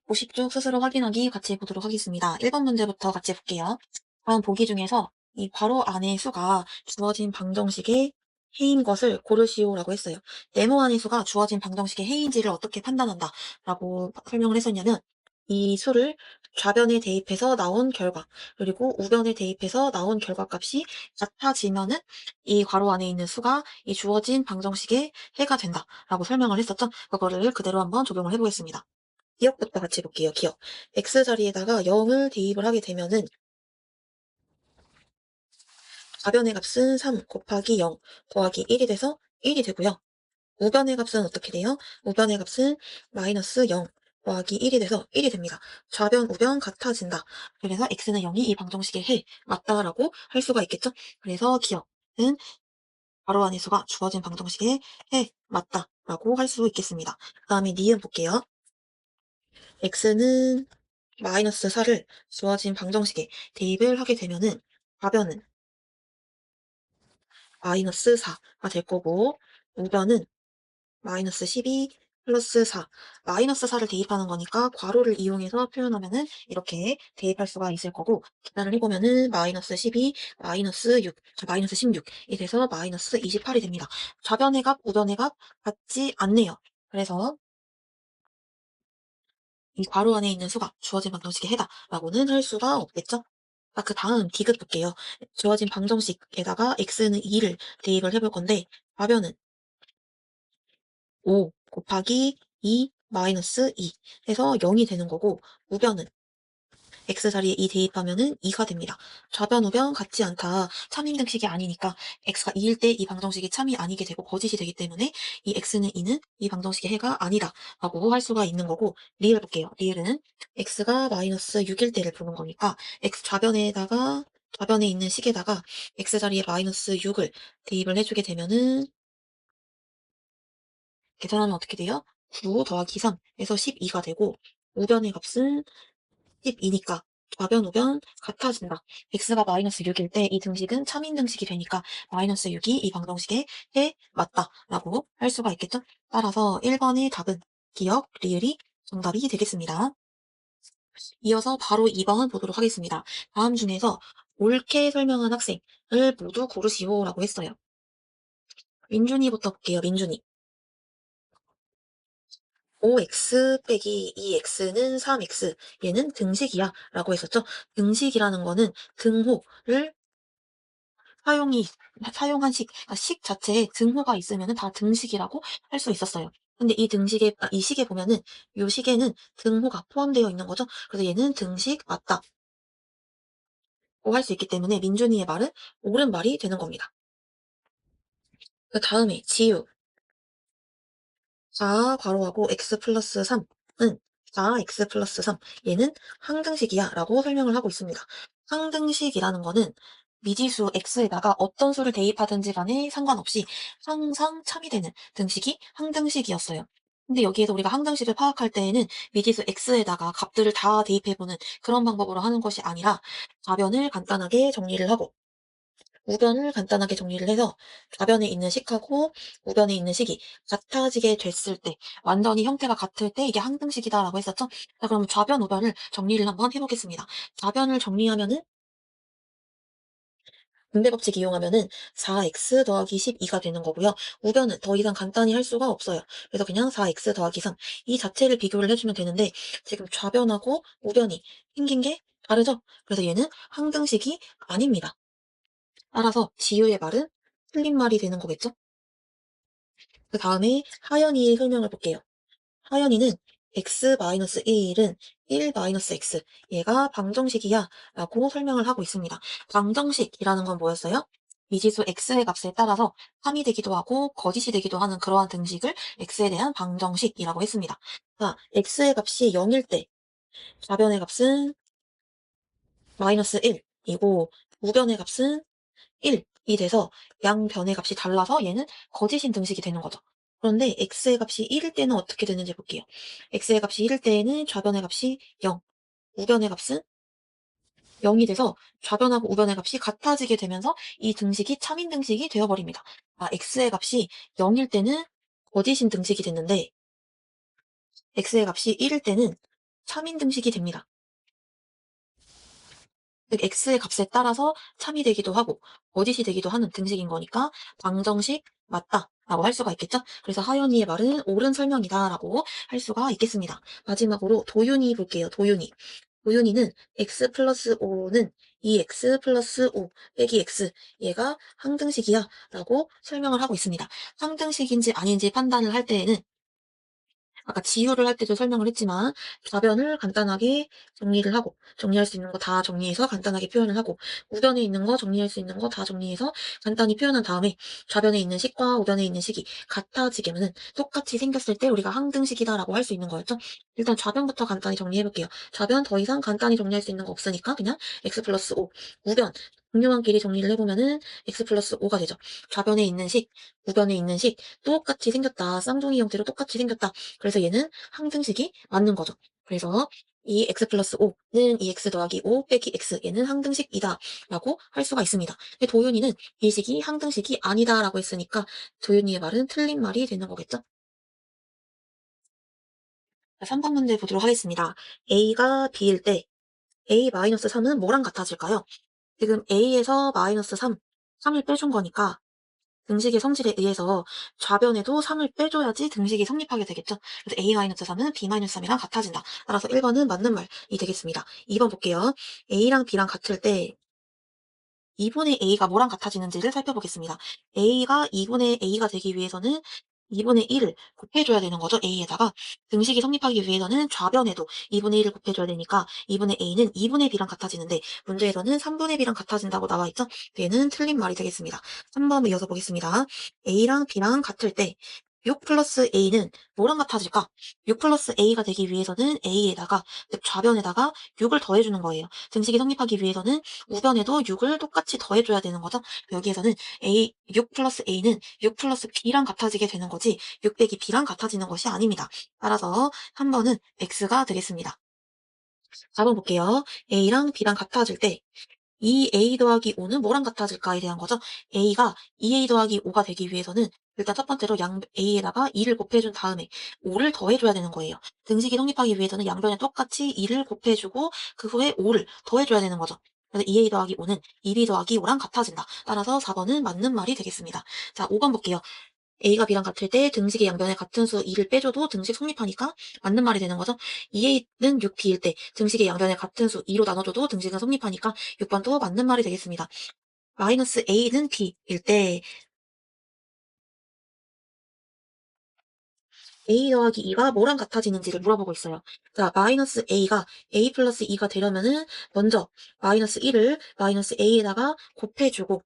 50쪽 스스로 확인하기 같이 보도록 하겠습니다. 1번 문제부터 같이 볼게요. 다음 보기 중에서 이 괄호 안의 수가 주어진 방정식의 해인 것을 고르시오라고 했어요. 네모안의 수가 주어진 방정식의 해인지를 어떻게 판단한다 라고 설명을 했었냐면 이 수를 좌변에 대입해서 나온 결과 그리고 우변에 대입해서 나온 결과값이 같아지면은 이 괄호 안에 있는 수가 이 주어진 방정식의 해가 된다 라고 설명을 했었죠. 그거를 그대로 한번 적용을 해보겠습니다. 기억부터 같이 볼게요. 기억. x 자리에다가 0을 대입을 하게 되면은 좌변의 값은 3 곱하기 0 더하기 1이 돼서 1이 되고요. 우변의 값은 어떻게 돼요? 우변의 값은 마이너스 0 더하기 1이 돼서 1이 됩니다. 좌변, 우변 같아진다. 그래서 x는 0이 이 방정식의 해 맞다라고 할 수가 있겠죠? 그래서 기억은 괄호 안의 수가 주어진 방정식의 해 맞다라고 할 수 있겠습니다. 그 다음에 니은 볼게요. x는 마이너스 4를 주어진 방정식에 대입을 하게 되면은 좌변은 마이너스 4가 될 거고 우변은 마이너스 12 플러스 4 마이너스 4를 대입하는 거니까 괄호를 이용해서 표현하면은 이렇게 대입할 수가 있을 거고 계산을 해보면은 마이너스 12 마이너스 6 마이너스 16이 돼서 마이너스 28이 됩니다. 좌변의 값 우변의 값 같지 않네요. 그래서 이 괄호 안에 있는 수가 주어진 방정식의 해다라고는 할 수가 없겠죠? 그 다음 디귿 볼게요. 주어진 방정식에다가 x는 2를 대입을 해볼 건데 좌변은 5 곱하기 2 마이너스 2 해서 0이 되는 거고 우변은 x 자리에 2 대입하면은 2가 됩니다. 좌변 우변 같지 않다. 참임등식이 아니니까 x가 2일 때 이 방정식이 참이 아니게 되고 거짓이 되기 때문에 이 x는 2는 이 방정식의 해가 아니다 라고 할 수가 있는 거고 리을 볼게요. 리을은 x가 마이너스 6일 때를 보는 거니까 x 좌변에 있는 식에다가 x 자리에 마이너스 6을 대입을 해주게 되면은 계산하면 어떻게 돼요? 9 더하기 3에서 12가 되고 우변의 값은 12니까 좌변, 우변 같아진다. x가 마이너스 6일 때 이 등식은 참인 등식이 되니까 마이너스 6이 이 방정식의 해 맞다 라고 할 수가 있겠죠? 따라서 1번의 답은 기억, 리을이 정답이 되겠습니다. 이어서 바로 2번 보도록 하겠습니다. 다음 중에서 옳게 설명한 학생을 모두 고르시오 라고 했어요. 민준이부터 볼게요. 민준이. 5x 빼기 2x는 3x. 얘는 등식이야. 라고 했었죠. 등식이라는 거는 등호를 사용한 식, 그러니까 식 자체에 등호가 있으면 다 등식이라고 할 수 있었어요. 근데 이 식에 보면은, 이 식에는 등호가 포함되어 있는 거죠. 그래서 얘는 등식 맞다. 고 할 수 있기 때문에 민준이의 말은 옳은 말이 되는 겁니다. 그 다음에 지우. 4 괄호하고 x 플러스 3은 4x 플러스 3 얘는 항등식이야 라고 설명을 하고 있습니다. 항등식이라는 거는 미지수 x에다가 어떤 수를 대입하든지 간에 상관없이 항상 참이 되는 등식이 항등식이었어요. 근데 여기에서 우리가 항등식을 파악할 때에는 미지수 x에다가 값들을 다 대입해보는 그런 방법으로 하는 것이 아니라 좌변을 간단하게 정리를 하고 우변을 간단하게 정리를 해서 좌변에 있는 식하고 우변에 있는 식이 같아지게 됐을 때, 완전히 형태가 같을 때 이게 항등식이다라고 했었죠? 자, 그럼 좌변, 우변을 정리를 한번 해보겠습니다. 좌변을 정리하면은 분배 법칙 이용하면은 4x 더하기 12가 되는 거고요. 우변은 더 이상 간단히 할 수가 없어요. 그래서 그냥 4x 더하기 3. 이 자체를 비교를 해주면 되는데 지금 좌변하고 우변이 생긴 게 다르죠? 그래서 얘는 항등식이 아닙니다. 따라서 지우의 말은 틀린 말이 되는 거겠죠? 그 다음에 하연이의 설명을 볼게요. 하연이는 x-1은 1-x, 얘가 방정식이야 라고 설명을 하고 있습니다. 방정식이라는 건 뭐였어요? 미지수 x의 값에 따라서 참이 되기도 하고 거짓이 되기도 하는 그러한 등식을 x에 대한 방정식이라고 했습니다. 자, x의 값이 0일 때 좌변의 값은 마이너스 1이고 우변의 값은 1이 돼서 양변의 값이 달라서 얘는 거짓인 등식이 되는 거죠. 그런데 x의 값이 1일 때는 어떻게 되는지 볼게요. x의 값이 1일 때에는 좌변의 값이 0, 우변의 값은 0이 돼서 좌변하고 우변의 값이 같아지게 되면서 이 등식이 참인 등식이 되어버립니다. x의 값이 0일 때는 거짓인 등식이 됐는데 x의 값이 1일 때는 3인등식이 됩니다. 즉 x의 값에 따라서 참이 되기도 하고 거짓이 되기도 하는 등식인 거니까 방정식 맞다라고 할 수가 있겠죠. 그래서 하연이의 말은 옳은 설명이다라고 할 수가 있겠습니다. 마지막으로 도윤이 볼게요. 도윤이. 도윤이는 x 플러스 5는 2x 플러스 5 빼기 x 얘가 항등식이야 라고 설명을 하고 있습니다. 항등식인지 아닌지 판단을 할 때에는 아까 지우를 할 때도 설명을 했지만 좌변을 간단하게 정리를 하고 정리할 수 있는 거 다 정리해서 간단하게 표현을 하고 우변에 있는 거 정리할 수 있는 거 다 정리해서 간단히 표현한 다음에 좌변에 있는 식과 우변에 있는 식이 같아지게면은 똑같이 생겼을 때 우리가 항등식이다라고 할 수 있는 거였죠. 일단 좌변부터 간단히 정리해 볼게요. 좌변 더 이상 간단히 정리할 수 있는 거 없으니까 그냥 x 플러스 5 우변 분명한끼리 정리를 해보면은 x 플러스 5가 되죠. 좌변에 있는 식, 우변에 있는 식 똑같이 생겼다. 쌍둥이 형태로 똑같이 생겼다. 그래서 얘는 항등식이 맞는 거죠. 그래서 이 x 플러스 5는 이 x 더하기 5 빼기 x 얘는 항등식이다 라고 할 수가 있습니다. 근데 도윤이는 이 식이 항등식이 아니다 라고 했으니까 도윤이의 말은 틀린 말이 되는 거겠죠. 자, 3번 문제 보도록 하겠습니다. a가 b일 때 a-3은 뭐랑 같아질까요? 지금 a에서 마이너스 3을 빼준 거니까 등식의 성질에 의해서 좌변에도 3을 빼줘야지 등식이 성립하게 되겠죠. 그래서 a-3은 b-3이랑 같아진다. 따라서 1번은 맞는 말이 되겠습니다. 2번 볼게요. a랑 b랑 같을 때 2분의 a가 뭐랑 같아지는지를 살펴보겠습니다. a가 2분의 a가 되기 위해서는 2분의 1을 곱해줘야 되는 거죠. a에다가 등식이 성립하기 위해서는 좌변에도 2분의 1을 곱해줘야 되니까 2분의 a는 2분의 b랑 같아지는데 문제에서는 3분의 b랑 같아진다고 나와 있죠. 얘는 틀린 말이 되겠습니다. 3번 이어서 보겠습니다. a랑 b랑 같을 때 6 플러스 a는 뭐랑 같아질까? 6 플러스 a가 되기 위해서는 a에다가 즉 좌변에다가 6을 더해주는 거예요. 등식이 성립하기 위해서는 우변에도 6을 똑같이 더해줘야 되는 거죠. 여기에서는 6 플러스 a는 6 플러스 b랑 같아지게 되는 거지 6 빼기 b랑 같아지는 것이 아닙니다. 따라서 3번은 x가 되겠습니다. 4번 볼게요. a랑 b랑 같아질 때 2a 더하기 5는 뭐랑 같아질까에 대한 거죠. a가 2a 더하기 5가 되기 위해서는 일단 첫 번째로 양 a에다가 2를 곱해준 다음에 5를 더해줘야 되는 거예요. 등식이 성립하기 위해서는 양변에 똑같이 2를 곱해주고 그 후에 5를 더해줘야 되는 거죠. 그래서 2a 더하기 5는 2b 더하기 5랑 같아진다. 따라서 4번은 맞는 말이 되겠습니다. 자, 5번 볼게요. a가 b랑 같을 때 등식의 양변에 같은 수 2를 빼줘도 등식 성립하니까 맞는 말이 되는 거죠. 2a는 6b일 때 등식의 양변에 같은 수 2로 나눠줘도 등식은 성립하니까 6번도 맞는 말이 되겠습니다. 마이너스 a는 b일 때 a 더하기 2가 뭐랑 같아지는지를 물어보고 있어요. 자, 마이너스 a가 a 플러스 2가 되려면은 먼저 마이너스 1을 마이너스 a에다가 곱해주고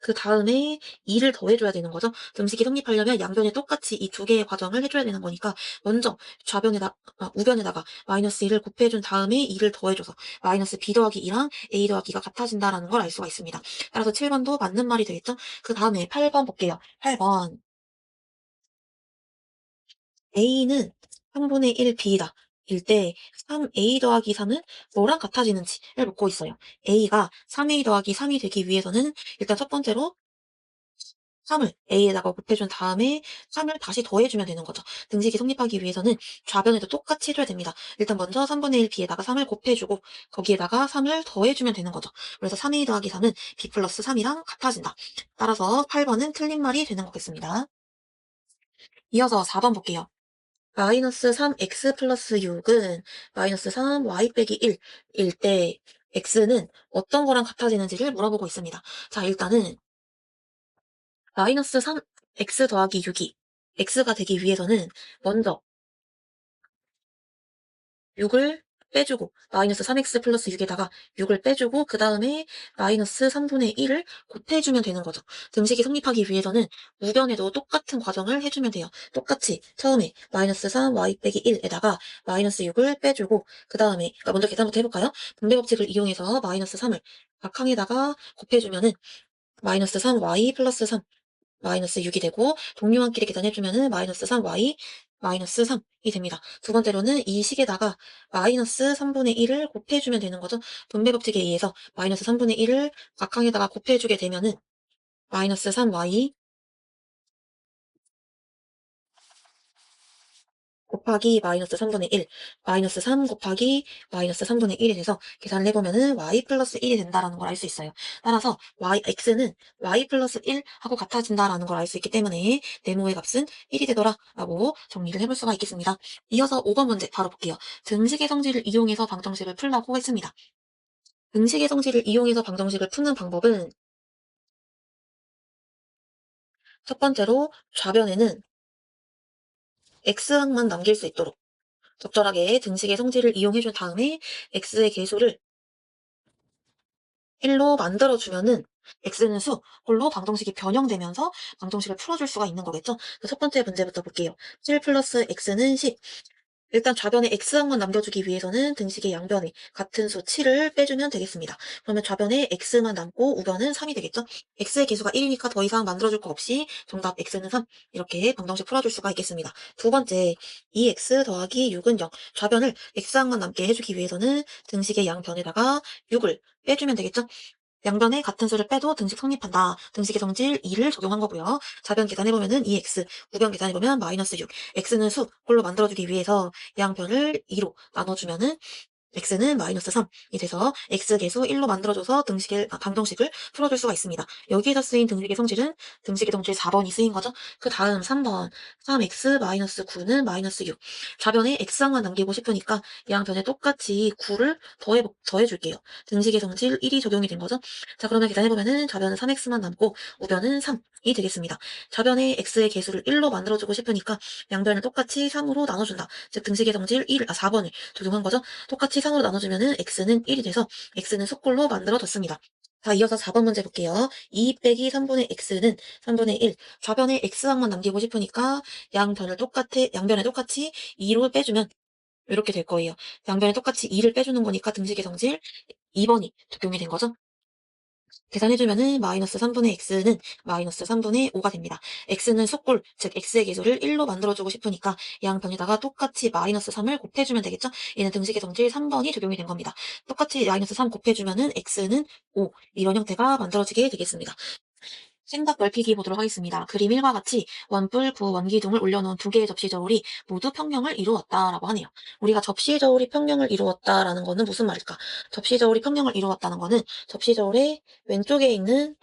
그 다음에 2를 더해줘야 되는 거죠. 등식이 성립하려면 양변에 똑같이 이 두 개의 과정을 해줘야 되는 거니까 먼저 우변에다가 마이너스 1을 곱해준 다음에 2를 더해줘서 마이너스 b 더하기 2랑 a 더하기가 같아진다라는 걸 알 수가 있습니다. 따라서 7번도 맞는 말이 되겠죠. 그 다음에 8번 볼게요. 8번 a는 3분의 1 b다. 일 때 3a 더하기 3은 뭐랑 같아지는지를 묻고 있어요. a가 3a 더하기 3이 되기 위해서는 일단 첫 번째로 3을 a에다가 곱해준 다음에 3을 다시 더해주면 되는 거죠. 등식이 성립하기 위해서는 좌변에도 똑같이 해줘야 됩니다. 일단 먼저 3분의 1 b에다가 3을 곱해주고 거기에다가 3을 더해주면 되는 거죠. 그래서 3a 더하기 3은 b 플러스 3이랑 같아진다. 따라서 8번은 틀린 말이 되는 거겠습니다. 이어서 4번 볼게요. 마이너스 3x 플러스 6은 마이너스 3y 빼기 1일 때 x는 어떤 거랑 같아지는지를 물어보고 있습니다. 자, 일단은 마이너스 3x 더하기 6이 x가 되기 위해서는 먼저 6을 빼주고 마이너스 3x 플러스 6에다가 6을 빼주고 그 다음에 마이너스 3분의 1을 곱해주면 되는 거죠. 등식이 성립하기 위해서는 우변에도 똑같은 과정을 해주면 돼요. 똑같이 처음에 마이너스 3y 빼기 1에다가 마이너스 6을 빼주고 그 다음에 먼저 계산부터 해볼까요? 분배 법칙을 이용해서 마이너스 3을 각항에다가 곱해주면은 마이너스 3y 플러스 3 마이너스 6이 되고 동료한끼리 계산해주면은 마이너스 3y 마이너스 3이 됩니다. 두 번째로는 이 식에다가 마이너스 3분의 1을 곱해주면 되는 거죠. 분배 법칙에 의해서 마이너스 3분의 1을 각항에다가 곱해주게 되면은 마이너스 3y 곱하기 마이너스 3분의 1, 마이너스 3 곱하기 마이너스 3분의 1이 돼서 계산을 해보면은 y 플러스 1이 된다라는 걸 알 수 있어요. 따라서 x는 y 플러스 1 하고 같아진다라는 걸 알 수 있기 때문에 네모의 값은 1이 되더라라고 정리를 해볼 수가 있겠습니다. 이어서 5번 문제 바로 볼게요. 등식의 성질을 이용해서 방정식을 풀라고 했습니다. 등식의 성질을 이용해서 방정식을 푸는 방법은 첫 번째로 좌변에는 x항만 남길 수 있도록 적절하게 등식의 성질을 이용해준 다음에 x의 개수를 1로 만들어주면은 x는 수, 홀로 방정식이 변형되면서 방정식을 풀어줄 수가 있는 거겠죠? 첫 번째 문제부터 볼게요. 7 플러스 x는 10. 일단 좌변에 x항만 남겨주기 위해서는 등식의 양변에 같은 수 7을 빼주면 되겠습니다. 그러면 좌변에 x만 남고 우변은 3이 되겠죠? x의 개수가 1이니까 더 이상 만들어줄 거 없이 정답 x는 3 이렇게 방정식 풀어줄 수가 있겠습니다. 두 번째 2x 더하기 6은 0. 좌변을 x항만 남게 해주기 위해서는 등식의 양변에다가 6을 빼주면 되겠죠? 양변에 같은 수를 빼도 등식 성립한다. 등식의 성질 2를 적용한 거고요. 좌변 계산해보면은 2x, 우변 계산해보면 마이너스 6. x는 수, 홀로 만들어주기 위해서 양변을 2로 나눠주면은 x는 마이너스 3이 돼서 x 계수 1로 만들어줘서 방정식을 풀어줄 수가 있습니다. 여기에서 쓰인 등식의 성질은 등식의 성질 4번이 쓰인 거죠. 그 다음 3번 3x 마이너스 9는 마이너스 6. 좌변에 x항만 남기고 싶으니까 양변에 똑같이 9를 더해줄게요. 등식의 성질 1이 적용이 된 거죠. 자, 그러면 계산해보면은 좌변은 3x만 남고 우변은 3이 되겠습니다. 좌변에 x의 개수를 1로 만들어주고 싶으니까 양변을 똑같이 3으로 나눠준다. 즉 등식의 성질 4번을 적용한 거죠. 똑같이 3으로 나눠주면은 x는 1이 돼서 x는 속골로 만들어졌습니다. 자, 이어서 4번 문제 볼게요. 2 빼기 3분의 x는 3분의 1. 좌변에 x항만 남기고 싶으니까 양변에 똑같이 2로 빼주면 이렇게 될 거예요. 양변에 똑같이 2를 빼주는 거니까 등식의 성질 2번이 적용이 된 거죠. 계산해주면은 마이너스 3분의 x는 마이너스 3분의 5가 됩니다. x는 속골, 즉 x의 개수를 1로 만들어주고 싶으니까 양변에다가 똑같이 마이너스 3을 곱해주면 되겠죠? 얘는 등식의 성질 3번이 적용이 된 겁니다. 똑같이 마이너스 3 곱해주면은 x는 5, 이런 형태가 만들어지게 되겠습니다. 생각 넓히기 보도록 하겠습니다. 그림 1과 같이 원뿔, 구, 원기둥을 올려놓은 두 개의 접시 저울이 모두 평형을 이루었다라고 하네요. 우리가 접시 저울이 평형을 이루었다라는 거는 무슨 말일까? 접시 저울이 평형을 이루었다는 거는 접시 저울의 왼쪽에 있는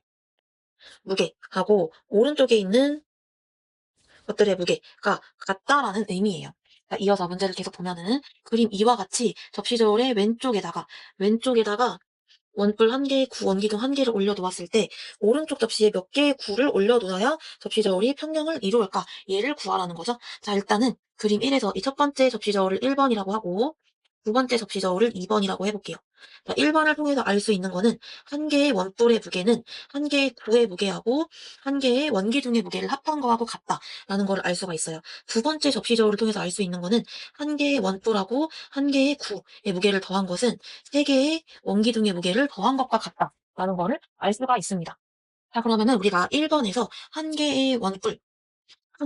무게하고 오른쪽에 있는 것들의 무게가 같다라는 의미예요. 자, 이어서 문제를 계속 보면은 그림 2와 같이 접시 저울의 왼쪽에다가 원뿔 1개, 구 원기둥 1개를 올려놓았을 때 오른쪽 접시에 몇 개의 구를 올려놓아야 접시 저울이 평형을 이루을까? 얘를 구하라는 거죠. 자, 일단은 그림 1에서 이 첫 번째 접시 저울을 1번이라고 하고 두 번째 접시 저울을 2번이라고 해볼게요. 자, 1번을 통해서 알 수 있는 거는 한 개의 원뿔의 무게는 한 개의 구의 무게하고 한 개의 원기둥의 무게를 합한 거하고 같다라는 걸 알 수가 있어요. 두 번째 접시 저울을 통해서 알 수 있는 거는 한 개의 원뿔하고 한 개의 구의 무게를 더한 것은 세 개의 원기둥의 무게를 더한 것과 같다라는 거를 알 수가 있습니다. 자, 그러면은 우리가 1번에서 한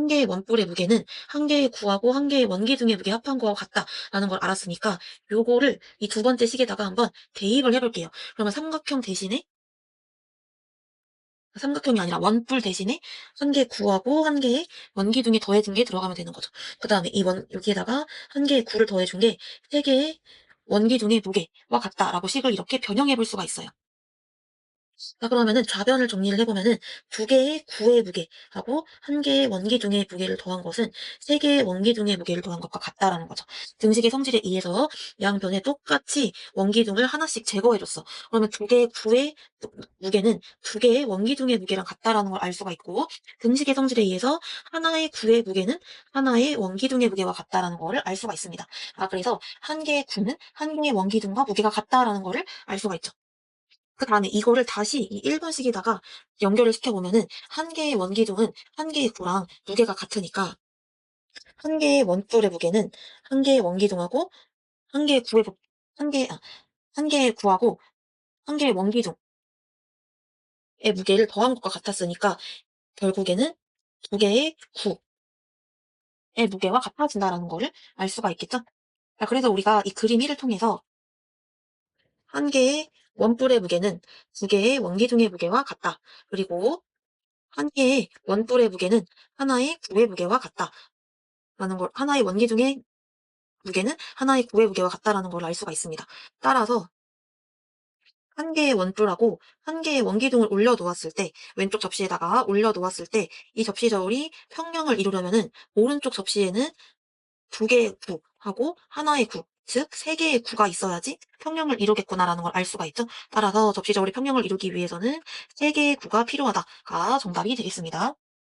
개의 원뿔의 무게는 한 개의 구하고 한 개의 원기둥의 무게 합한 거하고 같다라는 걸 알았으니까 요거를 이 두 번째 식에다가 한번 대입을 해볼게요. 그러면 삼각형이 아니라 원뿔 대신에 한 개 구하고 한 개의 원기둥이 더해진 게 들어가면 되는 거죠. 그 다음에 여기에다가 한 개의 구를 더해준 게 세 개의 원기둥의 무게와 같다라고 식을 이렇게 변형해 볼 수가 있어요. 자, 그러면은 좌변을 정리를 해보면은 두 개의 구의 무게하고 한 개의 원기둥의 무게를 더한 것은 세 개의 원기둥의 무게를 더한 것과 같다라는 거죠. 등식의 성질에 의해서 양변에 똑같이 원기둥을 하나씩 제거해줬어. 그러면 두 개의 구의 무게는 두 개의 원기둥의 무게랑 같다라는 걸 알 수가 있고 등식의 성질에 의해서 하나의 구의 무게는 하나의 원기둥의 무게와 같다라는 거를 알 수가 있습니다. 아, 그래서 한 개의 구는 한 개의 원기둥과 무게가 같다라는 거를 알 수가 있죠. 그 다음에 이거를 다시 이 1번식에다가 연결을 시켜보면은 한 개의 원기둥은 한 개의 구랑 무게가 같으니까 한 개의 원뿔의 무게는 한 개의 원기둥하고 한 개의 구의 부- 한 개, 아, 한 개의 구하고 한 개의 원기둥의 무게를 더한 것과 같았으니까 결국에는 두 개의 구의 무게와 같아진다라는 거를 알 수가 있겠죠? 자, 그래서 우리가 이 그림 1을 통해서 한 개의 원뿔의 무게는 두 개의 원기둥의 무게와 같다. 그리고 한 개의 원뿔의 무게는 하나의 구의 무게와 같다. 라는 걸, 하나의 원기 중에 무게는 하나의 구의 무게와 같다라는 걸 알 수가 있습니다. 따라서 한 개의 원뿔하고 한 개의 원기둥을 올려 놓았을 때, 왼쪽 접시에다가 올려 놓았을 때 이 접시 저울이 평형을 이루려면은 오른쪽 접시에는 두 개의 구하고 하나의 구, 즉 세 개의 구가 있어야지 평형을 이루겠구나라는 걸 알 수가 있죠. 따라서 접시 저울이 평형을 이루기 위해서는 세 개의 구가 필요하다가 정답이 되겠습니다.